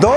2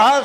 8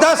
10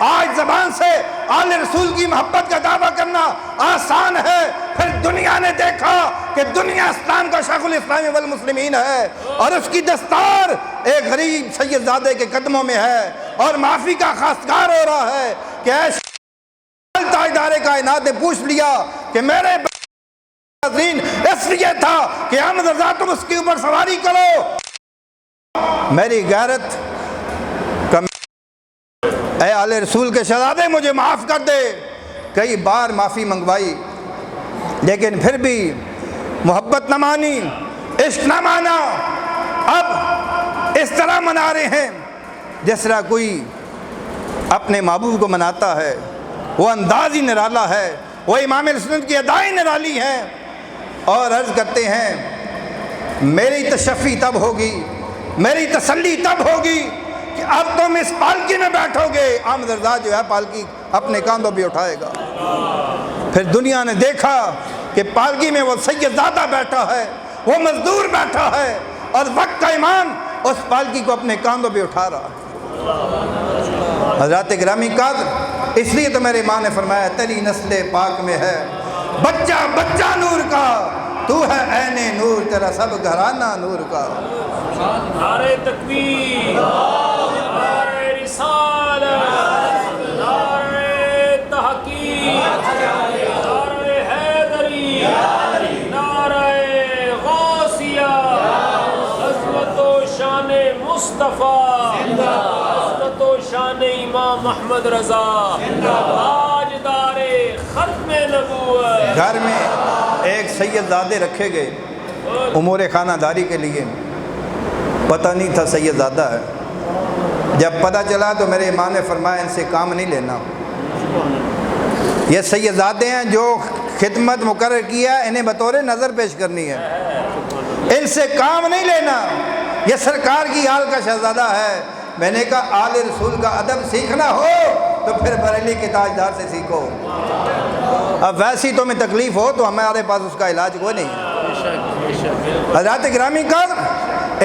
آج زبان سے آل رسول کی محبت کا دعویٰ کرنا آسان ہے، پھر دنیا نے دیکھا کہ دنیا اسلام کا شیخ الاسلام والمسلمین ہے، اور اس کی دستار ایک غریب سید زادے کے قدموں میں ہے، اور معافی کا خواستگار ہو رہا ہے کہ اے تاجدار کائنات نے پوچھ لیا کہ میرے ناظرین اس لیے تھا کہ احمد رضا تم اس کے اوپر سواری کرو، میری غیرت کا اے آل رسول کے شہزادے مجھے معاف کر دے۔ کئی بار معافی منگوائی لیکن پھر بھی محبت نہ مانی، عشق نہ مانا۔ اب اس طرح منا رہے ہیں جس طرح کوئی اپنے محبوب کو مناتا ہے، وہ انداز ہی نرالا ہے، وہ امام سنت کی ادائیں نرالی ہیں، اور عرض کرتے ہیں میری تشفی تب ہوگی، میری تسلی تب ہوگی کہ اب تم اس پالکی میں بیٹھو گے۔ احمد رضا جو ہے پالکی اپنے کاندھوں پہ اٹھائے گا، پھر دنیا نے دیکھا کہ پالکی میں وہ سید زادہ بیٹھا ہے، وہ مزدور بیٹھا ہے، اور وقت کا امام اس پالکی کو اپنے کاندھوں پہ اٹھا رہا ہے۔ حضرات گرامی قدر، اس لیے تو میرے ماں نے فرمایا تیری نسل پاک میں ہے بچہ بچہ نور کا، تو ہے عین نور، تیرا سب گھرانہ نور کا۔ نعرہ تکبیر، نعرہ رسالت، نعرہ تحقیق، نعرہ حیدری، نعرہ غوثیہ، عظمت و شان مصطفیٰ، عظمت و شان امام محمد رضا، تاجدار ختم نبوت۔ گھر میں ایک سید زادے رکھے گئے امور خانہ داری کے لیے، پتہ نہیں تھا سید زادہ ہے۔ جب پتہ چلا تو میرے امام نے فرمایا ان سے کام نہیں لینا، یہ سید زادے ہیں جو خدمت مقرر کیا ہے، انہیں بطور نظر پیش کرنی ہے، ان سے کام نہیں لینا، یہ سرکار کی آل کا شہزادہ ہے۔ میں نے کہا آل رسول کا ادب سیکھنا ہو تو پھر بریلی کے تاجدار سے سیکھو، اب ویسی تمہیں تکلیف ہو تو ہمارے پاس اس کا علاج کوئی نہیں۔ حضرات گرامی قدر،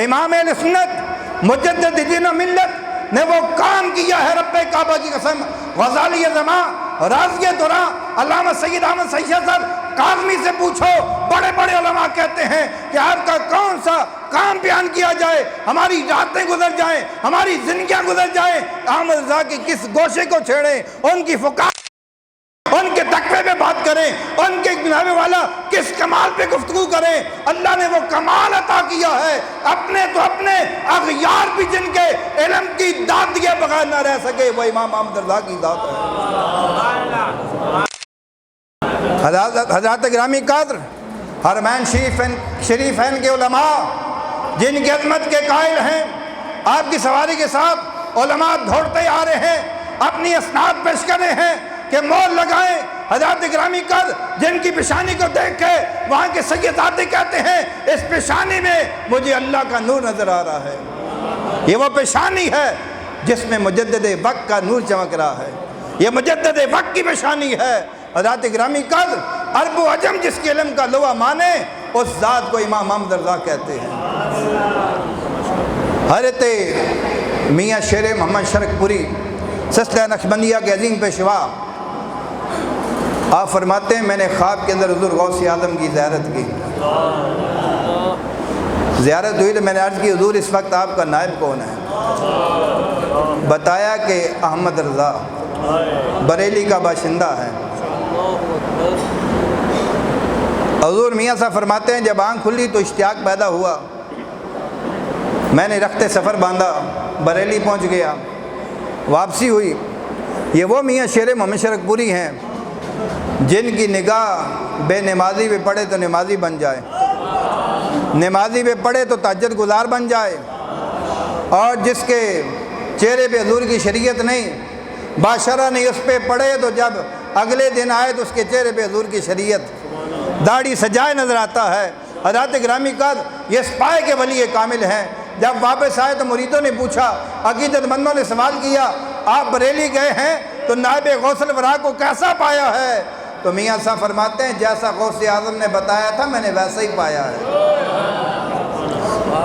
امام اہل سنت مجدد دین و ملت نے وہ کام کیا ہے، رب کعبہ کی قسم، غزالی زمان، رازی دوران، علامہ سید احمد سید صاحب کاظمی سے پوچھو، بڑے بڑے علماء کہتے ہیں کہ آپ کا کون سا کام بیان کیا جائے، ہماری راتیں گزر جائیں، ہماری زندگیاں گزر جائیں، احمد رضا کے کس گوشے کو چھیڑیں، ان کی فقہ، ان کے تقوی پہ بات کریں، ان کے جناب والا کس کمال پہ گفتگو کریں۔ اللہ نے وہ کمال عطا کیا ہے، اپنے تو اپنے اغیار بھی جن کے علم کی داد دیے بغیر نہ رہ سکے، وہ امام احمد رضا کی ذات ہے۔ حضرات گرامی قدر، حرمین شریفین کے علماء جن کی عظمت کے قائل ہیں، آپ کی سواری کے ساتھ علماء دوڑتے آ رہے ہیں، اپنی اسناد پیش کر رہے ہیں کہ مول لگائیں۔ حضرات گرامی قدر، جن کی پیشانی کو دیکھ کے وہاں کے سید زادے کہتے ہیں اس پیشانی میں مجھے اللہ کا نور نظر آ رہا ہے، یہ وہ پیشانی ہے جس میں مجدد وقت کا نور چمک رہا ہے، یہ مجدد وقت کی پیشانی ہے۔ حضرات گرامی قدر، عرب و عجم جس کے علم کا لوا مانے اس ذات کو امام محمد رضا کہتے ہیں۔ حضرت میاں شیر محمد شرک پوری سلسلہ نقشبندیہ کے عظیم پیشوا، آپ فرماتے ہیں میں نے خواب کے اندر حضور غوث اعظم کی زیارت کی، زیارت ہوئی تو میں نے عرض کی حضور اس وقت آپ کا نائب کون ہے؟ بتایا کہ احمد رضا بریلی کا باشندہ ہے۔ حضور میاں صاحب فرماتے ہیں جب آنکھ کھلی تو اشتیاق پیدا ہوا، میں نے رخت سفر باندھا، بریلی پہنچ گیا، واپسی ہوئی۔ یہ وہ میاں شیر محمد شرک پوری ہیں جن کی نگاہ بے نمازی پہ پڑے تو نمازی بن جائے، نمازی پہ پڑے تو تہجد گزار بن جائے، اور جس کے چہرے پہ حضور کی شریعت نہیں، باشرہ نہیں اس پہ پڑے تو جب اگلے دن آئے تو اس کے چہرے پہ حضور کی شریعت، داڑھی سجائے نظر آتا ہے۔ حضرات گرامی قدر، یہ سپاہی کے ولی کامل ہیں۔ جب واپس آئے تو مریدوں نے پوچھا، عقیدت مندوں نے سوال کیا، آپ بریلی گئے ہیں تو نائب غوث الورا کو کیسا پایا ہے؟ تو میاں صاحب فرماتے ہیں جیسا غوث اعظم نے بتایا تھا میں نے ویسا ہی پایا ہے۔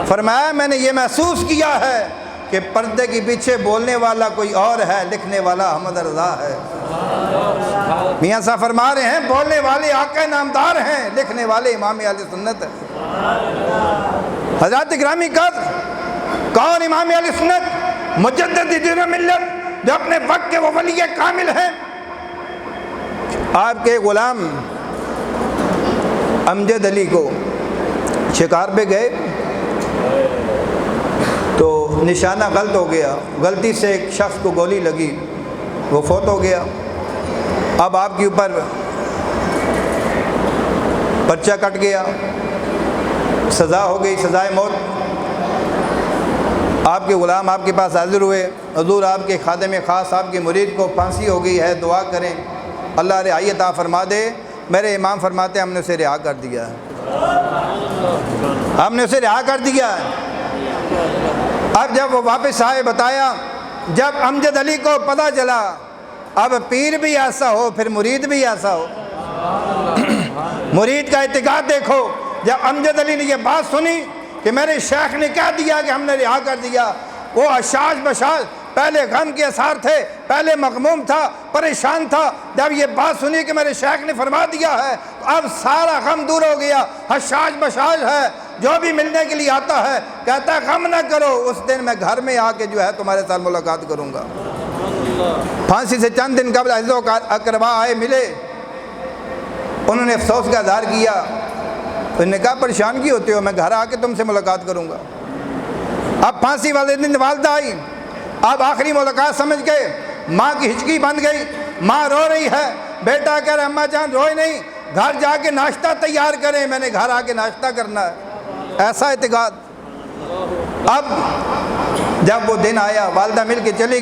فرمایا میں نے یہ محسوس کیا ہے کہ پردے کے پیچھے بولنے والا کوئی اور ہے، لکھنے والا احمد رضا ہے۔ میاں صاحب فرما رہے ہیں بولنے والے آقا نامدار ہیں، لکھنے والے امام اہل سنت ہیں۔ حضرات گرامی قدر، کون امام اہل سنت؟ مجدد دین و ملت، جو اپنے وقت کے وہ ولی کامل ہیں۔ آپ کے غلام امجد علی کو شکار پہ گئے تو نشانہ غلط ہو گیا، غلطی سے ایک شخص کو گولی لگی، وہ فوت ہو گیا۔ اب آپ کے اوپر پرچہ کٹ گیا، سزا ہو گئی، سزائے موت۔ آپ کے غلام آپ کے پاس حاضر ہوئے، حضور آپ کے خادم خاص، آپ کے مرید کو پھانسی ہو گئی ہے، دعا کریں اللہ رہائی عطا فرما دے۔ میرے امام فرماتے ہیں ہم نے اسے رہا کر دیا ہے، ہم نے اسے رہا کر دیا ہے۔ اب جب وہ واپس آئے بتایا، جب امجد علی کو پتہ چلا اب پیر بھی ایسا ہو پھر مرید بھی ایسا ہو۔ مرید کا اعتقاد دیکھو، جب امجد علی نے یہ بات سنی کہ میرے شیخ نے کہہ دیا کہ ہم نے رہا کر دیا، وہ حشاش بشاش، پہلے غم کے اثار تھے، پہلے مغموم تھا، پریشان تھا۔ جب یہ بات سنی کہ میرے شیخ نے فرما دیا ہے تو اب سارا غم دور ہو گیا، حشاش بشاش ہے۔ جو بھی ملنے کے لیے آتا ہے کہتا ہے غم نہ کرو، اس دن میں گھر میں آ کے جو ہے تمہارے ساتھ ملاقات کروں گا۔ پھانسی سے چند دن قبل عزیز و اقربا آئے، ملے، انہوں نے افسوس کا اظہار کیا، انہوں نے کہا پریشان کی ہوتے ہو، میں گھر آ کے تم سے ملاقات کروں گا۔ اب پھانسی والے دن والدہ آئی، اب آخری ملاقات سمجھ گئے، ماں کی ہچکی بند گئی، ماں رو رہی ہے، بیٹا کہہ رہا اماں جان روئے نہیں، گھر جا کے ناشتہ تیار کریں، میں نے گھر آ کے ناشتہ کرنا ہے۔ ایسا اعتقاد۔ اب جب وہ دن آیا، والدہ مل کے چلی گئی۔